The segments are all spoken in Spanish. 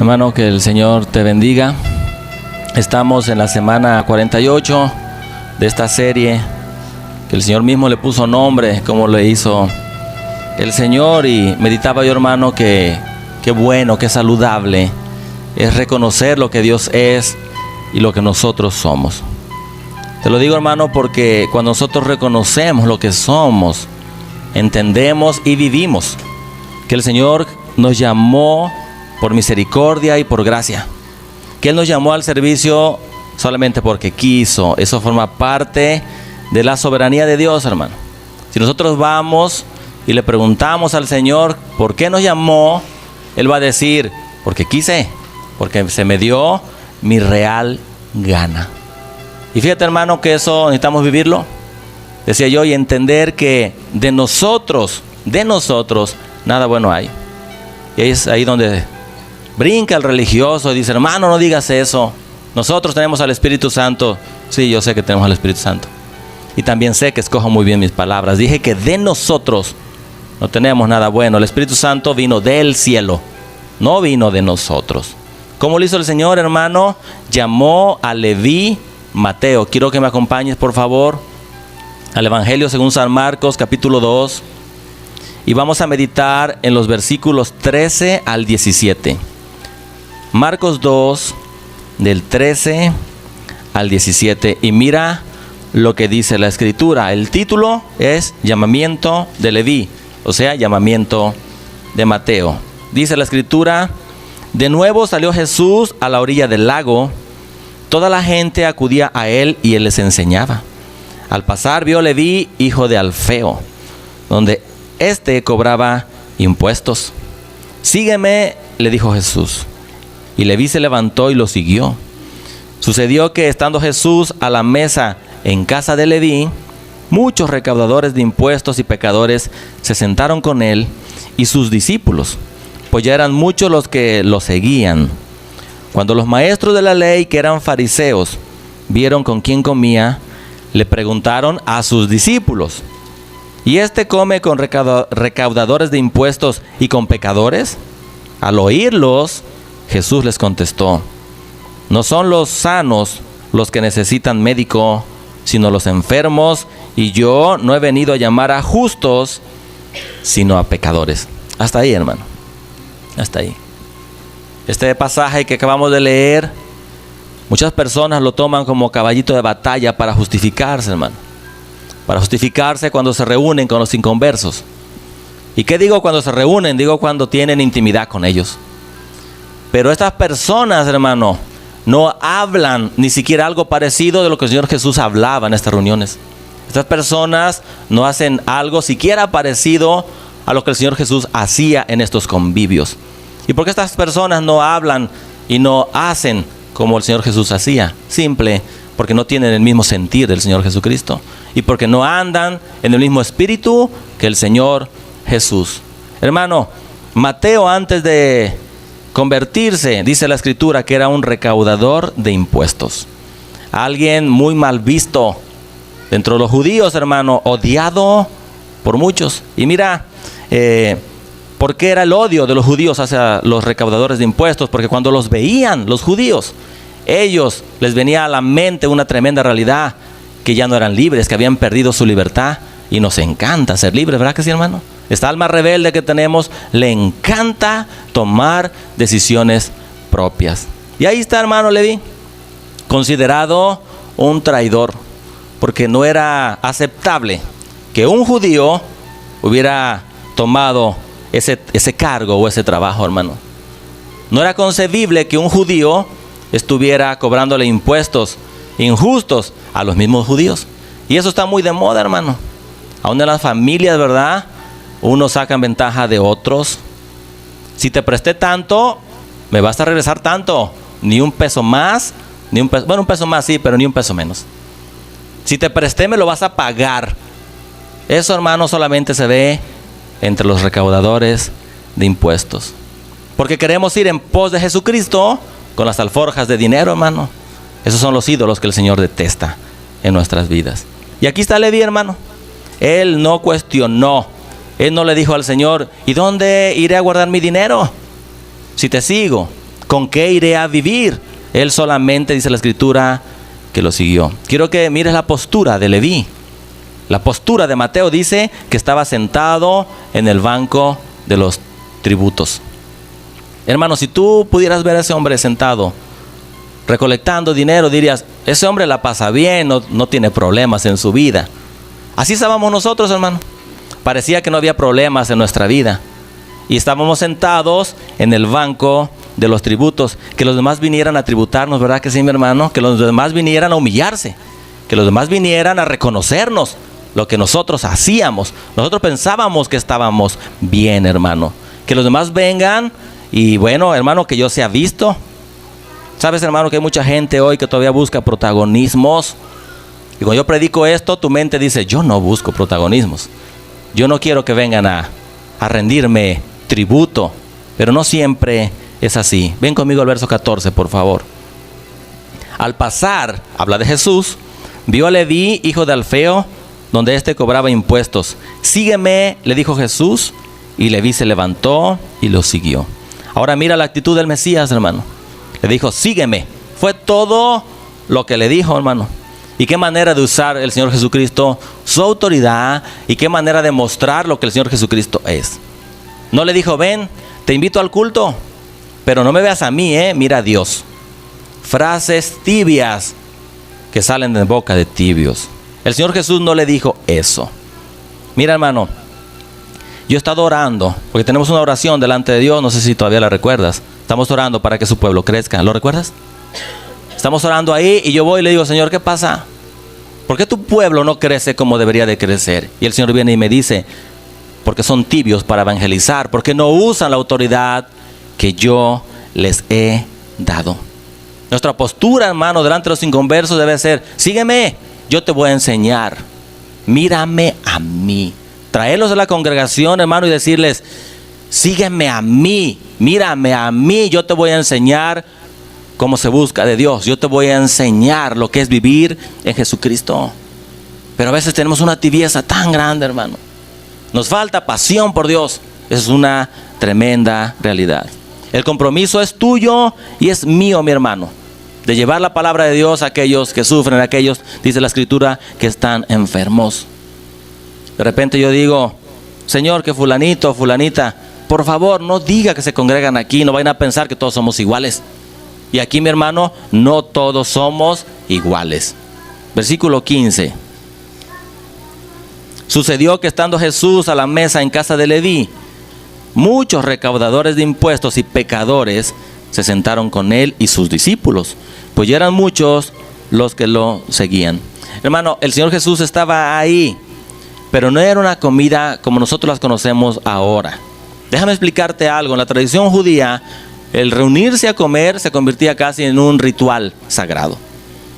Hermano, que el Señor te bendiga. Estamos en la semana 48 de esta serie que el Señor mismo le puso nombre, como le hizo el Señor. Y meditaba yo, hermano, que qué bueno, qué saludable es reconocer lo que Dios es y lo que nosotros somos. Te lo digo, hermano, porque cuando nosotros reconocemos lo que somos, entendemos y vivimos que el Señor nos llamó por misericordia y por gracia, que Él nos llamó al servicio solamente porque quiso. Eso forma parte de la soberanía de Dios, hermano. Si nosotros vamos y le preguntamos al Señor por qué nos llamó, Él va a decir: porque quise, porque se me dio mi real gana. Y fíjate, hermano, que eso necesitamos vivirlo, decía yo, y entender que de nosotros nada bueno hay. Y es ahí donde brinca el religioso y dice: hermano, no digas eso, nosotros tenemos al Espíritu Santo. Sí, yo sé que tenemos al Espíritu Santo, y también sé que escojo muy bien mis palabras. Dije que de nosotros no tenemos nada bueno. El Espíritu Santo vino del cielo, no vino de nosotros. ¿Cómo lo hizo el Señor, hermano? Llamó a Leví Mateo. Quiero que me acompañes, por favor, al Evangelio según San Marcos, capítulo 2, y vamos a meditar en los versículos 13 al 17. Marcos 2, del 13 al 17. Y mira lo que dice la Escritura. El título es Llamamiento de Leví, o sea, llamamiento de Mateo. Dice la Escritura: de nuevo salió Jesús a la orilla del lago. Toda la gente acudía a él y él les enseñaba. Al pasar vio Leví, hijo de Alfeo, donde éste cobraba impuestos. Sígueme, le dijo Jesús. Y Leví se levantó y lo siguió. Sucedió que, estando Jesús a la mesa en casa de Leví, muchos recaudadores de impuestos y pecadores se sentaron con él y sus discípulos, pues ya eran muchos los que lo seguían. Cuando los maestros de la ley, que eran fariseos, vieron con quién comía, le preguntaron a sus discípulos: ¿y este come con recaudadores de impuestos y con pecadores? Al oírlos, Jesús les contestó: no son los sanos los que necesitan médico, sino los enfermos, y yo no he venido a llamar a justos, sino a pecadores. Hasta ahí, hermano. Hasta ahí. Este pasaje que acabamos de leer, muchas personas lo toman como caballito de batalla para justificarse, hermano. Para justificarse cuando se reúnen con los inconversos. ¿Y qué digo cuando se reúnen? Digo cuando tienen intimidad con ellos. Pero estas personas, hermano, no hablan ni siquiera algo parecido de lo que el Señor Jesús hablaba en estas reuniones. Estas personas no hacen algo siquiera parecido a lo que el Señor Jesús hacía en estos convivios. ¿Y por qué estas personas no hablan y no hacen como el Señor Jesús hacía? Simple, porque no tienen el mismo sentir del Señor Jesucristo, y porque no andan en el mismo espíritu que el Señor Jesús. Hermano, Mateo, antes de convertirse, dice la Escritura que era un recaudador de impuestos. Alguien muy mal visto dentro de los judíos, hermano, odiado por muchos. Y mira, ¿por qué era el odio de los judíos hacia los recaudadores de impuestos? Porque cuando los veían los judíos, ellos les venía a la mente una tremenda realidad: que ya no eran libres, que habían perdido su libertad. Y nos encanta ser libres, ¿verdad que sí, hermano? Esta alma rebelde que tenemos le encanta tomar decisiones propias. Y ahí está, hermano, Leví, considerado un traidor, porque no era aceptable que un judío hubiera tomado ese cargo o ese trabajo, hermano. No era concebible que un judío estuviera cobrándole impuestos injustos a los mismos judíos. Y eso está muy de moda, hermano. Aún en las familias, ¿verdad? Unos sacan ventaja de otros. Si te presté tanto, me vas a regresar tanto. Ni un peso más, ni un peso, bueno, un peso más sí, pero ni un peso menos. Si te presté, me lo vas a pagar. Eso, hermano, solamente se ve entre los recaudadores de impuestos, porque queremos ir en pos de Jesucristo con las alforjas de dinero, hermano. Esos son los ídolos que el Señor detesta en nuestras vidas. Y aquí está Leví, hermano. Él no cuestionó. Él no le dijo al Señor: ¿y dónde iré a guardar mi dinero si te sigo? ¿Con qué iré a vivir? Él solamente, dice la Escritura, que lo siguió. Quiero que mires la postura de Leví. La postura de Mateo dice que estaba sentado en el banco de los tributos. Hermano, si tú pudieras ver a ese hombre sentado recolectando dinero, dirías, ese hombre la pasa bien, no tiene problemas en su vida. Así estábamos nosotros, hermano. Parecía que no había problemas en nuestra vida. Y estábamos sentados en el banco de los tributos. Que los demás vinieran a tributarnos, ¿verdad que sí, mi hermano? Que los demás vinieran a humillarse. Que los demás vinieran a reconocernos lo que nosotros hacíamos. Nosotros pensábamos que estábamos bien, hermano. Que los demás vengan y bueno, hermano, que yo sea visto. Sabes, hermano, que hay mucha gente hoy que todavía busca protagonismos. Y cuando yo predico esto, tu mente dice, yo no busco protagonismos. Yo no quiero que vengan a rendirme tributo. Pero no siempre es así. Ven conmigo al verso 14, por favor. Al pasar, habla de Jesús, vio a Leví, hijo de Alfeo, donde éste cobraba impuestos. Sígueme, le dijo Jesús, y Leví se levantó y lo siguió. Ahora mira la actitud del Mesías, hermano. Le dijo, sígueme. Fue todo lo que le dijo, hermano. Y qué manera de usar el Señor Jesucristo su autoridad, y qué manera de mostrar lo que el Señor Jesucristo es. No le dijo, ven, te invito al culto, pero no me veas a mí, mira a Dios. Frases tibias que salen de boca de tibios. El Señor Jesús no le dijo eso. Mira, hermano, yo he estado orando, porque tenemos una oración delante de Dios, no sé si todavía la recuerdas. Estamos orando para que su pueblo crezca, ¿lo recuerdas? Estamos orando ahí y yo voy y le digo, Señor, ¿qué pasa? ¿Por qué tu pueblo no crece como debería de crecer? Y el Señor viene y me dice, porque son tibios para evangelizar, porque no usan la autoridad que yo les he dado. Nuestra postura, hermano, delante de los inconversos debe ser, sígueme, yo te voy a enseñar, mírame a mí. Traerlos a la congregación, hermano, y decirles, sígueme a mí, mírame a mí, yo te voy a enseñar cómo se busca de Dios. Yo te voy a enseñar lo que es vivir en Jesucristo. Pero a veces tenemos una tibieza tan grande, hermano. Nos falta pasión por Dios. Esa es una tremenda realidad. El compromiso es tuyo y es mío, mi hermano, de llevar la palabra de Dios a aquellos que sufren, a aquellos, dice la Escritura, que están enfermos. De repente yo digo, Señor, que fulanito, fulanita, por favor, no diga que se congregan aquí, no vayan a pensar que todos somos iguales. Y aquí, mi hermano, no todos somos iguales. Versículo 15. Sucedió que estando Jesús a la mesa en casa de Leví, muchos recaudadores de impuestos y pecadores se sentaron con él y sus discípulos, pues ya eran muchos los que lo seguían. Hermano, el Señor Jesús estaba ahí, pero no era una comida como nosotros las conocemos ahora. Déjame explicarte algo. En la tradición judía, el reunirse a comer se convertía casi en un ritual sagrado.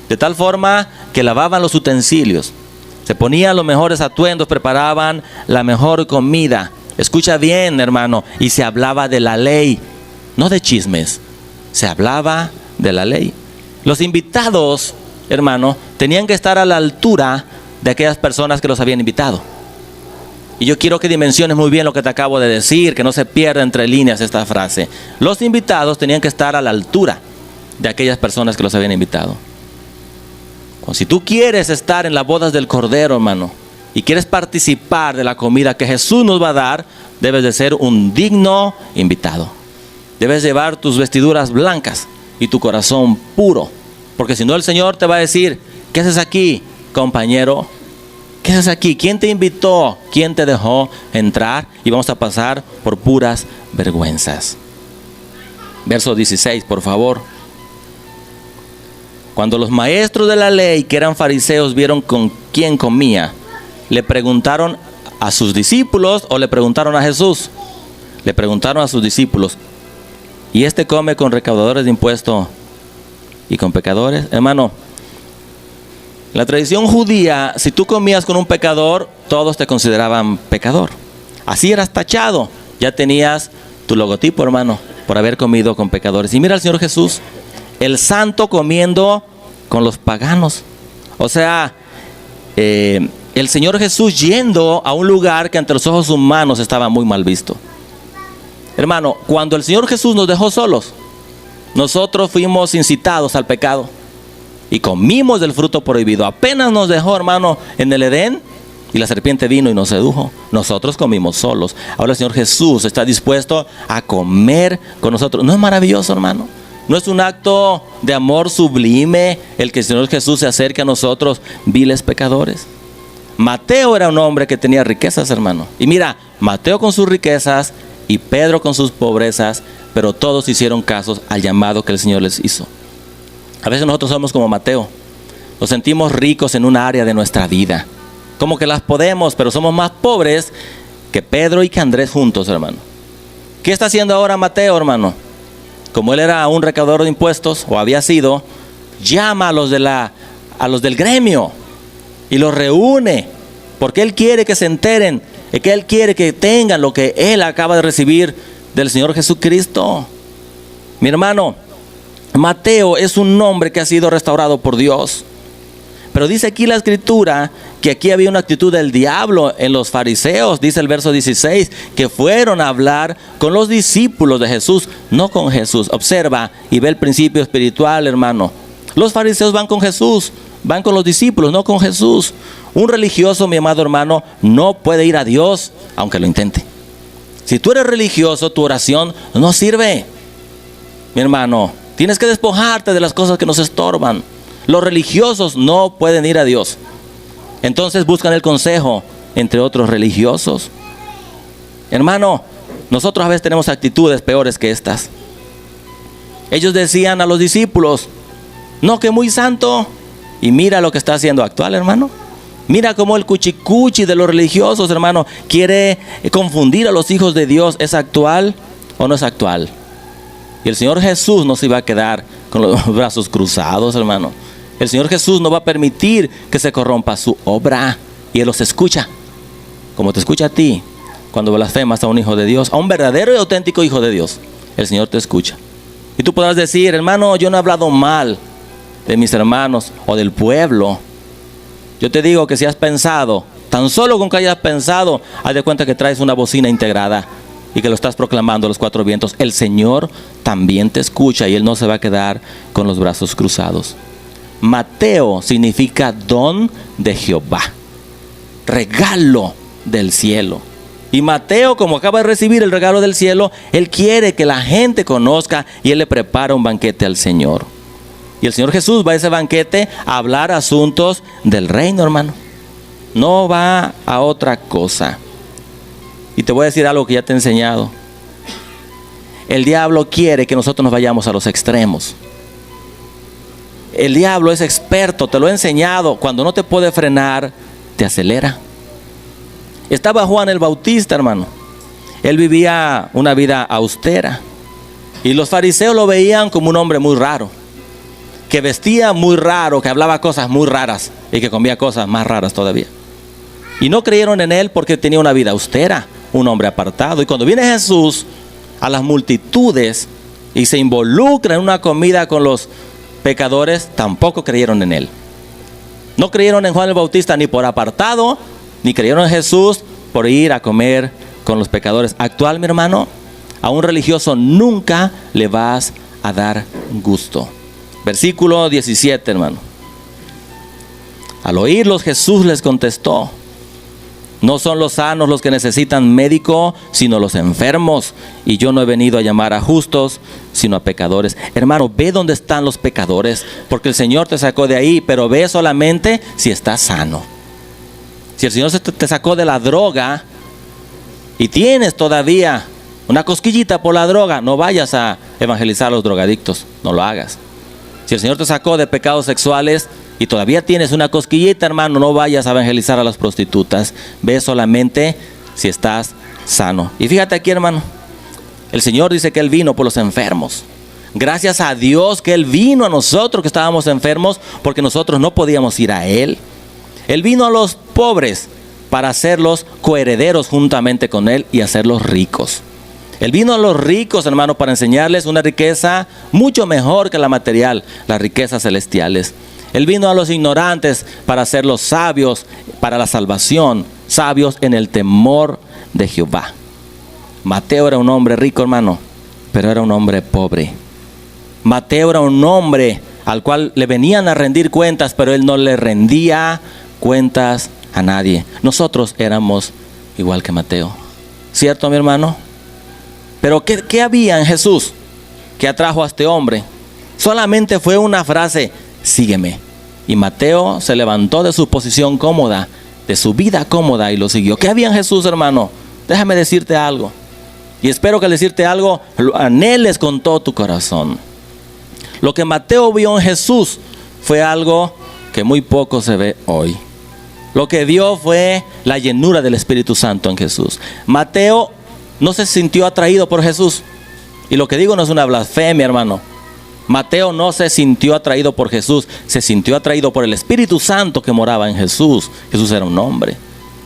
De tal forma que lavaban los utensilios, se ponían los mejores atuendos, preparaban la mejor comida. Escucha bien, hermano, y se hablaba de la ley, no de chismes. Se hablaba de la ley. Los invitados, hermano, tenían que estar a la altura de aquellas personas que los habían invitado. Y yo quiero que dimensiones muy bien lo que te acabo de decir, que no se pierda entre líneas esta frase. Los invitados tenían que estar a la altura de aquellas personas que los habían invitado. Si tú quieres estar en las bodas del Cordero, hermano, y quieres participar de la comida que Jesús nos va a dar, debes de ser un digno invitado. Debes llevar tus vestiduras blancas y tu corazón puro, porque si no el Señor te va a decir, ¿qué haces aquí, compañero? ¿Qué haces aquí? ¿Quién te invitó? ¿Quién te dejó entrar? Y vamos a pasar por puras vergüenzas. Verso 16, por favor. Cuando los maestros de la ley, que eran fariseos, vieron con quién comía, le preguntaron a sus discípulos, o le preguntaron a Jesús. Le preguntaron a sus discípulos, ¿y este come con recaudadores de impuestos y con pecadores? Hermano, en la tradición judía, si tú comías con un pecador, todos te consideraban pecador. Así eras tachado. Ya tenías tu logotipo, hermano, por haber comido con pecadores. Y mira al Señor Jesús, el santo comiendo con los paganos. O sea, el Señor Jesús yendo a un lugar que ante los ojos humanos estaba muy mal visto. Hermano, cuando el Señor Jesús nos dejó solos, nosotros fuimos incitados al pecado y comimos del fruto prohibido. Apenas nos dejó, hermano, en el Edén, y la serpiente vino y nos sedujo. Nosotros comimos solos. Ahora el Señor Jesús está dispuesto a comer con nosotros. ¿No es maravilloso, hermano? ¿No es un acto de amor sublime el que el Señor Jesús se acerque a nosotros, viles pecadores? Mateo era un hombre que tenía riquezas, hermano. Y mira, Mateo con sus riquezas y Pedro con sus pobrezas, pero todos hicieron caso al llamado que el Señor les hizo. A veces nosotros somos como Mateo. Nos sentimos ricos en una área de nuestra vida. Como que las podemos, pero somos más pobres que Pedro y que Andrés juntos, hermano. ¿Qué está haciendo ahora Mateo, hermano? Como él era un recaudador de impuestos, o había sido, llama a los del gremio y los reúne, porque él quiere que se enteren, que él quiere que tengan lo que él acaba de recibir del Señor Jesucristo. Mi hermano, Mateo es un hombre que ha sido restaurado por Dios. Pero dice aquí la escritura que aquí había una actitud del diablo en los fariseos. Dice el verso 16 que fueron a hablar con los discípulos de Jesús, no con Jesús. Observa y ve el principio espiritual, hermano. Los fariseos van con Jesús, van con los discípulos, no con Jesús. Un religioso, mi amado hermano, no puede ir a Dios aunque lo intente. Si tú eres religioso, tu oración no sirve. Mi hermano, tienes que despojarte de las cosas que nos estorban. Los religiosos no pueden ir a Dios. Entonces buscan el consejo entre otros religiosos. Hermano, nosotros a veces tenemos actitudes peores que estas. Ellos decían a los discípulos, no, que muy santo. Y mira lo que está haciendo actual, hermano. Mira cómo el cuchicuchi de los religiosos, hermano, quiere confundir a los hijos de Dios. ¿Es actual o no es actual? Y el Señor Jesús no se iba a quedar con los brazos cruzados, hermano. El Señor Jesús no va a permitir que se corrompa su obra. Y Él los escucha, como te escucha a ti cuando blasfemas a un hijo de Dios, a un verdadero y auténtico hijo de Dios. El Señor te escucha. Y tú podrás decir, hermano, yo no he hablado mal de mis hermanos o del pueblo. Yo te digo que si has pensado, tan solo con que hayas pensado, haz de cuenta que traes una bocina integrada y que lo estás proclamando a los cuatro vientos. El Señor también te escucha y Él no se va a quedar con los brazos cruzados. Mateo significa don de Jehová, regalo del cielo. Y Mateo, como acaba de recibir el regalo del cielo, él quiere que la gente conozca y él le prepara un banquete al Señor. Y el Señor Jesús va a ese banquete a hablar asuntos del reino, hermano. No va a otra cosa. Y te voy a decir algo que ya te he enseñado. El diablo quiere que nosotros nos vayamos a los extremos. El diablo es experto, te lo he enseñado. Cuando no te puede frenar, te acelera. Estaba Juan el Bautista, hermano. Él vivía una vida austera. Y los fariseos lo veían como un hombre muy raro, que vestía muy raro, que hablaba cosas muy raras y que comía cosas más raras todavía. Y no creyeron en él porque tenía una vida austera, un hombre apartado. Y cuando viene Jesús a las multitudes y se involucra en una comida con los pecadores, tampoco creyeron en él. No creyeron en Juan el Bautista ni por apartado, ni creyeron en Jesús por ir a comer con los pecadores. Actual, mi hermano, a un religioso nunca le vas a dar gusto. Versículo 17, hermano. Al oírlos, Jesús les contestó: no son los sanos los que necesitan médico, sino los enfermos. Y yo no he venido a llamar a justos, sino a pecadores. Hermano, ve dónde están los pecadores, porque el Señor te sacó de ahí, pero ve solamente si estás sano. Si el Señor te sacó de la droga y tienes todavía una cosquillita por la droga, no vayas a evangelizar a los drogadictos, no lo hagas. Si el Señor te sacó de pecados sexuales y todavía tienes una cosquillita, hermano, no vayas a evangelizar a las prostitutas. Ve solamente si estás sano. Y fíjate aquí, hermano, el Señor dice que Él vino por los enfermos. Gracias a Dios que Él vino a nosotros que estábamos enfermos, porque nosotros no podíamos ir a Él. Él vino a los pobres para hacerlos coherederos juntamente con Él y hacerlos ricos. Él vino a los ricos, hermano, para enseñarles una riqueza mucho mejor que la material, las riquezas celestiales. Él vino a los ignorantes para hacerlos sabios para la salvación, sabios en el temor de Jehová. Mateo era un hombre rico, hermano, pero era un hombre pobre. Mateo era un hombre al cual le venían a rendir cuentas, pero él no le rendía cuentas a nadie. Nosotros éramos igual que Mateo. ¿Cierto, mi hermano? Pero ¿qué había en Jesús que atrajo a este hombre? Solamente fue una frase: sígueme. Y Mateo se levantó de su posición cómoda, de su vida cómoda, y lo siguió. ¿Qué había en Jesús, hermano? Déjame decirte algo. Y espero que al decirte algo lo anheles con todo tu corazón. Lo que Mateo vio en Jesús fue algo que muy poco se ve hoy. Lo que vio fue la llenura del Espíritu Santo en Jesús. Mateo no se sintió atraído por Jesús. Y lo que digo no es una blasfemia, hermano. Mateo no se sintió atraído por Jesús, se sintió atraído por el Espíritu Santo que moraba en Jesús. Jesús era un hombre.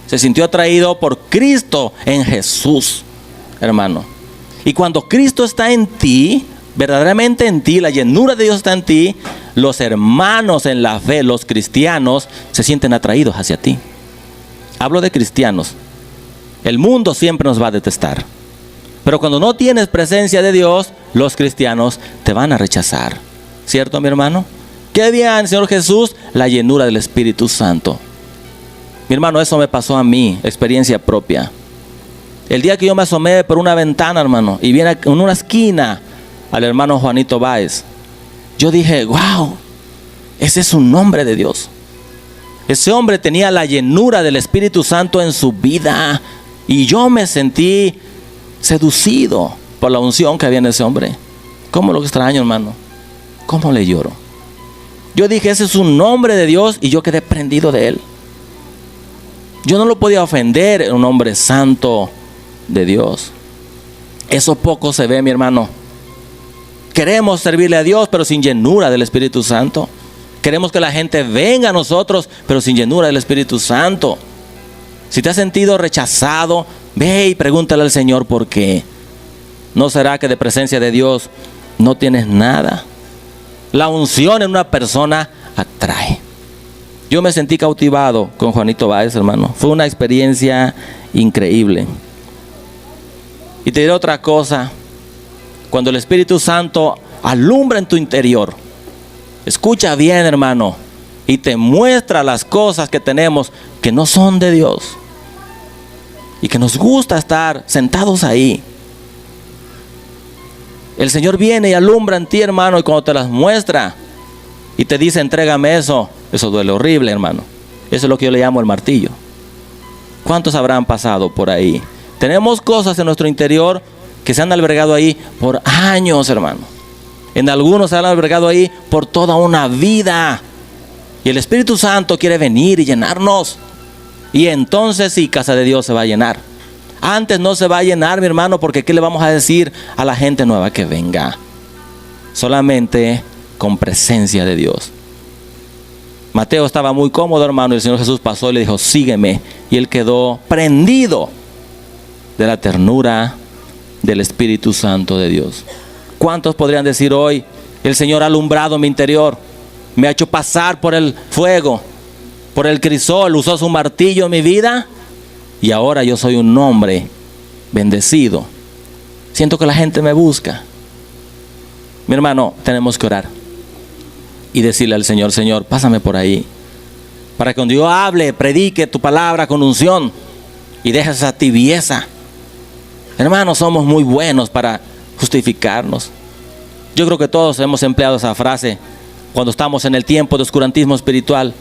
Se sintió atraído por Cristo en Jesús, hermano. Y cuando Cristo está en ti, verdaderamente en ti, la llenura de Dios está en ti, los hermanos en la fe, los cristianos, se sienten atraídos hacia ti. Hablo de cristianos. El mundo siempre nos va a detestar. Pero cuando no tienes presencia de Dios, los cristianos te van a rechazar. ¿Cierto, mi hermano? ¿Qué había en el Señor Jesús? La llenura del Espíritu Santo. Mi hermano, eso me pasó a mí, experiencia propia. El día que yo me asomé por una ventana, hermano, y vi en una esquina al hermano Juanito Báez, yo dije: wow, ese es un hombre de Dios. Ese hombre tenía la llenura del Espíritu Santo en su vida. Y yo me sentí seducido por la unción que había en ese hombre. ¿Cómo lo extraño, hermano? ¿Cómo le lloro? Yo dije: ese es un hombre de Dios, y yo quedé prendido de él. Yo no lo podía ofender, un hombre santo de Dios. Eso poco se ve, mi hermano. Queremos servirle a Dios, pero sin llenura del Espíritu Santo. Queremos que la gente venga a nosotros, pero sin llenura del Espíritu Santo. Si te has sentido rechazado, ve y pregúntale al Señor por qué. ¿No será que de presencia de Dios no tienes nada? La unción en una persona atrae. Yo me sentí cautivado con Juanito Báez, hermano. Fue una experiencia increíble. Y te diré otra cosa. Cuando el Espíritu Santo alumbra en tu interior, escucha bien, hermano, y te muestra las cosas que tenemos que no son de Dios, y que nos gusta estar sentados ahí. El Señor viene y alumbra en ti, hermano, y cuando te las muestra y te dice: entrégame eso, eso duele horrible, hermano. Eso es lo que yo le llamo el martillo. ¿Cuántos habrán pasado por ahí? Tenemos cosas en nuestro interior que se han albergado ahí por años, hermano. En algunos se han albergado ahí por toda una vida. Y el Espíritu Santo quiere venir y llenarnos. Y entonces sí, casa de Dios se va a llenar. Antes no se va a llenar, mi hermano, porque ¿qué le vamos a decir a la gente nueva que venga? Solamente con presencia de Dios. Mateo estaba muy cómodo, hermano, y el Señor Jesús pasó y le dijo: sígueme. Y él quedó prendido de la ternura del Espíritu Santo de Dios. ¿Cuántos podrían decir hoy: el Señor ha alumbrado mi interior, me ha hecho pasar por el fuego, por el crisol, usó su martillo en mi vida, y ahora yo soy un hombre bendecido? Siento que la gente me busca. Mi hermano, tenemos que orar y decirle al Señor: Señor, pásame por ahí, para que cuando yo hable, predique tu palabra con unción y dejes esa tibieza. Hermanos, somos muy buenos para justificarnos. Yo creo que todos hemos empleado esa frase cuando estamos en el tiempo de oscurantismo espiritual.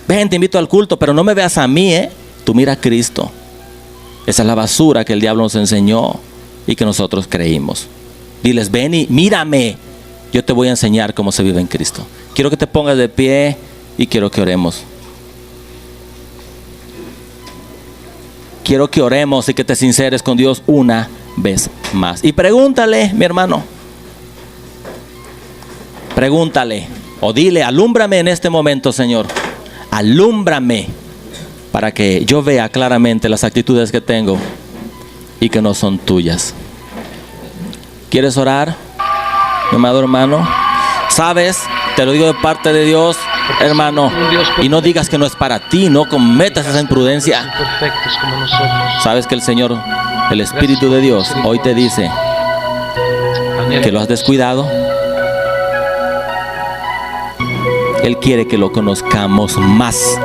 Ven, te invito al culto, pero no me veas a mí, tú mira a Cristo. Esa es la basura que el diablo nos enseñó y que nosotros creímos. Diles: ven y mírame, yo te voy a enseñar cómo se vive en Cristo. Quiero que te pongas de pie y quiero que oremos. Quiero que oremos y que te sinceres con Dios una vez más. Y pregúntale, mi hermano. Pregúntale o dile: alúmbrame en este momento, Señor. Alúmbrame para que yo vea claramente las actitudes que tengo y que no son tuyas. ¿Quieres orar, mi amado hermano? ¿Sabes? Te lo digo de parte de Dios, hermano, y no digas que no es para ti, no cometas esa imprudencia. Sabes que el Señor, el Espíritu de Dios, hoy te dice que lo has descuidado, Él quiere que lo conozcamos más.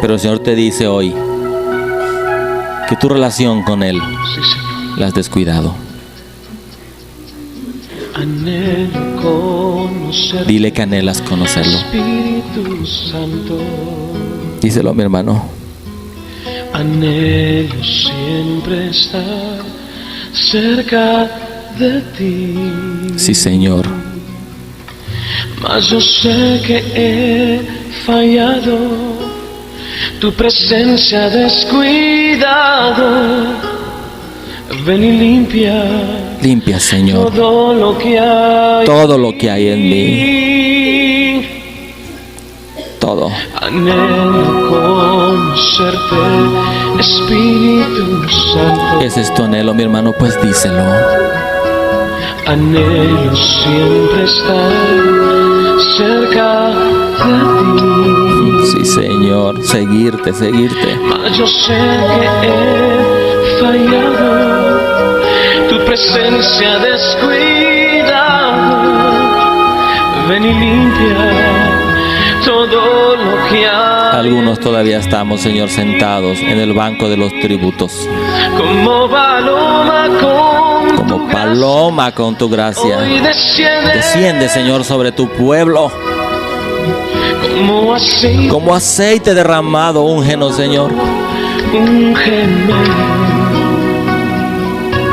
Pero el Señor te dice hoy que tu relación con Él la has descuidado. Dile que anhelas conocerlo. Díselo, mi hermano. Anhelo siempre estar cerca de ti. Sí, Señor. Mas yo sé que he fallado, tu presencia ha descuidado. Ven y limpia. Limpia, Señor, todo lo que hay en mí. Todo. Anhelo conocerte, Espíritu Santo. Ese es tu anhelo, mi hermano, pues díselo. Anhelo siempre estar cerca de ti. Sí, Señor, seguirte. Mas yo sé que he fallado, tu presencia descuidado. Ven y limpia todo lo que hay. Algunos todavía estamos, Señor, sentados en el banco de los tributos. Como paloma con tu gracia. Hoy desciende, Señor, sobre tu pueblo. Como aceite derramado, úngenos, Señor. Úngeme.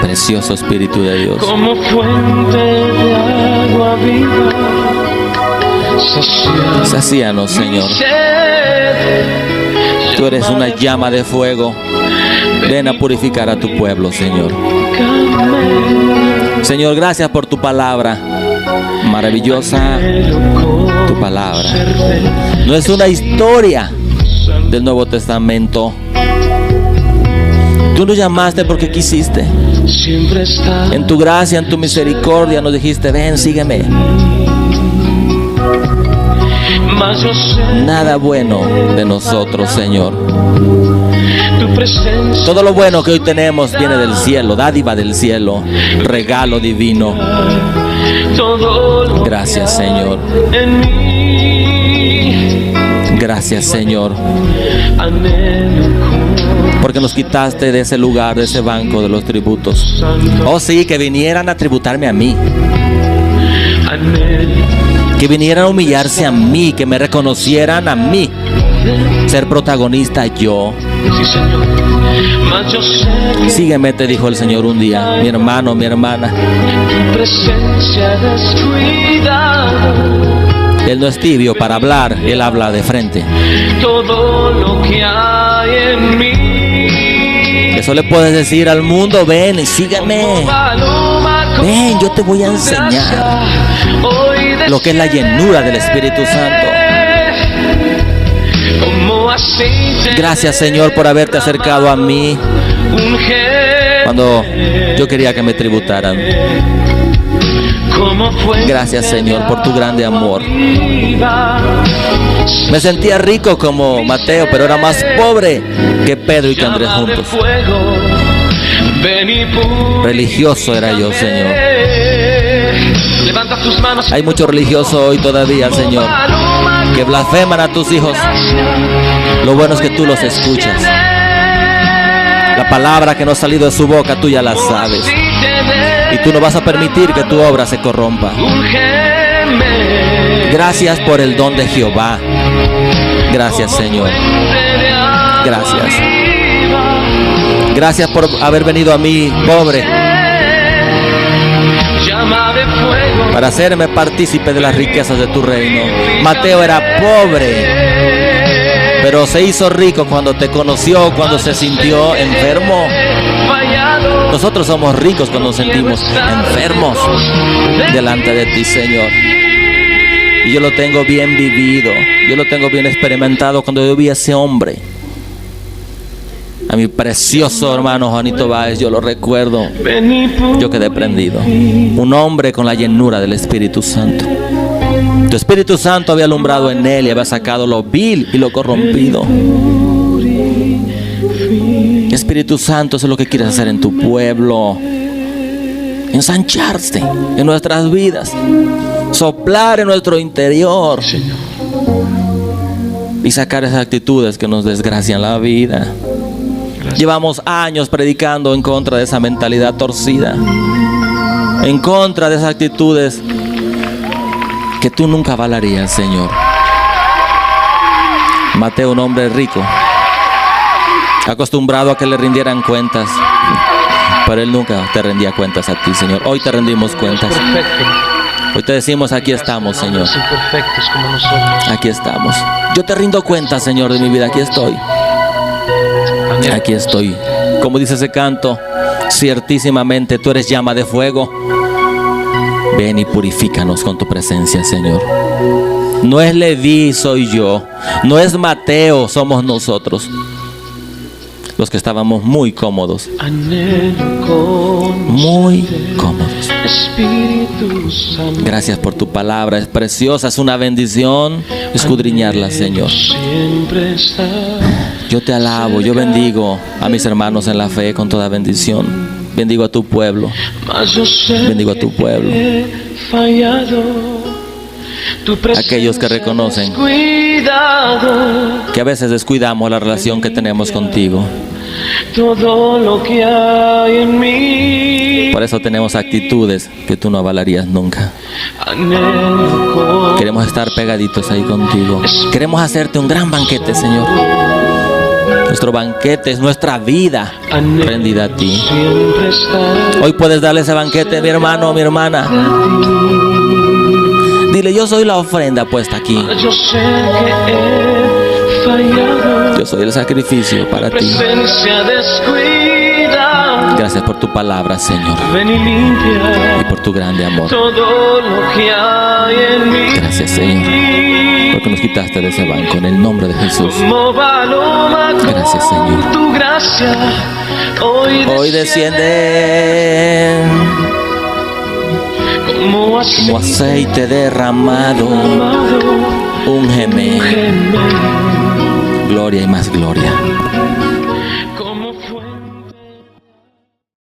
Precioso Espíritu de Dios. Como fuente de agua viva. Sacíanos, Señor. Tú eres una llama de fuego. Ven a purificar a tu pueblo, Señor. Señor, gracias por tu palabra. Maravillosa tu palabra. No es una historia del Nuevo Testamento. Tú nos llamaste porque quisiste. En tu gracia, en tu misericordia nos dijiste, ven, sígueme. Nada bueno de nosotros, Señor. Todo lo bueno que hoy tenemos viene del cielo, dádiva del cielo, regalo divino. Gracias, Señor. Gracias, Señor, porque nos quitaste de ese lugar, de ese banco de los tributos. Oh sí, que vinieran a tributarme a mí, que vinieran a humillarse a mí, que me reconocieran a mí, ser protagonista yo. Sígueme, te dijo el Señor un día, mi hermano, mi hermana. Él no es tibio para hablar, Él habla de frente. Todo lo que hay en mí. Eso le puedes decir al mundo, ven y sígueme. Ven, yo te voy a enseñar lo que es la llenura del Espíritu Santo. Gracias, Señor, por haberte acercado a mí cuando yo quería que me tributaran. Gracias, Señor, por tu grande amor. Me sentía rico como Mateo, pero era más pobre que Pedro y que Andrés juntos. Religioso era yo, Señor. Hay muchos religiosos hoy todavía, Señor, que blasfeman a tus hijos. Lo bueno es que tú los escuchas. La palabra que no ha salido de su boca, tú ya la sabes. Y tú no vas a permitir que tu obra se corrompa. Gracias por el don de Jehová. Gracias, Señor. Gracias. Gracias por haber venido a mí, pobre, para hacerme partícipe de las riquezas de tu reino. Mateo era pobre, pero se hizo rico cuando te conoció, cuando se sintió enfermo. Nosotros somos ricos cuando nos sentimos enfermos delante de ti, Señor. Y yo lo tengo bien vivido, yo lo tengo bien experimentado cuando yo vi a ese hombre, a mi precioso hermano Juanito Báez. Yo lo recuerdo, yo quedé prendido. Un hombre con la llenura del Espíritu Santo. Tu Espíritu Santo había alumbrado en él y había sacado lo vil y lo corrompido. Espíritu Santo, eso es lo que quieres hacer en tu pueblo. ensancharse en nuestras vidas, soplar en nuestro interior y sacar esas actitudes que nos desgracian la vida. Llevamos años predicando en contra de esa mentalidad torcida, en contra de esas actitudes que tú nunca avalarías, Señor. Mateo, un hombre rico, acostumbrado a que le rindieran cuentas, pero él nunca te rendía cuentas a ti, Señor. Hoy te rendimos cuentas. Hoy te decimos, aquí estamos, Señor. Aquí estamos. Yo te rindo cuentas, Señor, de mi vida. Aquí estoy. Aquí estoy. Como dice ese canto, ciertísimamente tú eres llama de fuego. Ven y purifícanos con tu presencia, Señor. No es Leví, soy yo. No es Mateo, somos nosotros. Los que estábamos muy cómodos. Muy cómodos. Gracias por tu palabra. Es preciosa, es una bendición escudriñarla, Señor. Yo te alabo, yo bendigo a mis hermanos en la fe con toda bendición. Bendigo a tu pueblo. Bendigo a tu pueblo. Aquellos que reconocen que a veces descuidamos la relación que tenemos contigo. Todo lo que hay en mí. Por eso tenemos actitudes que tú no avalarías nunca. Queremos estar pegaditos ahí contigo. Queremos hacerte un gran banquete, Señor. Nuestro banquete es nuestra vida rendida a ti. Hoy puedes darle ese banquete, mi hermano, mi hermana. Dile, yo soy la ofrenda puesta aquí. Yo sé que he fallado. Yo soy el sacrificio para ti. Gracias por tu palabra, Señor. Ven y limpia y por tu grande amor. todo lo que hay en mí. Gracias, Señor, porque nos quitaste de ese banco en el nombre de Jesús. Gracias, Señor. Tu gracia Hoy desciende como aceite derramado. Úngeme. Gloria y más gloria.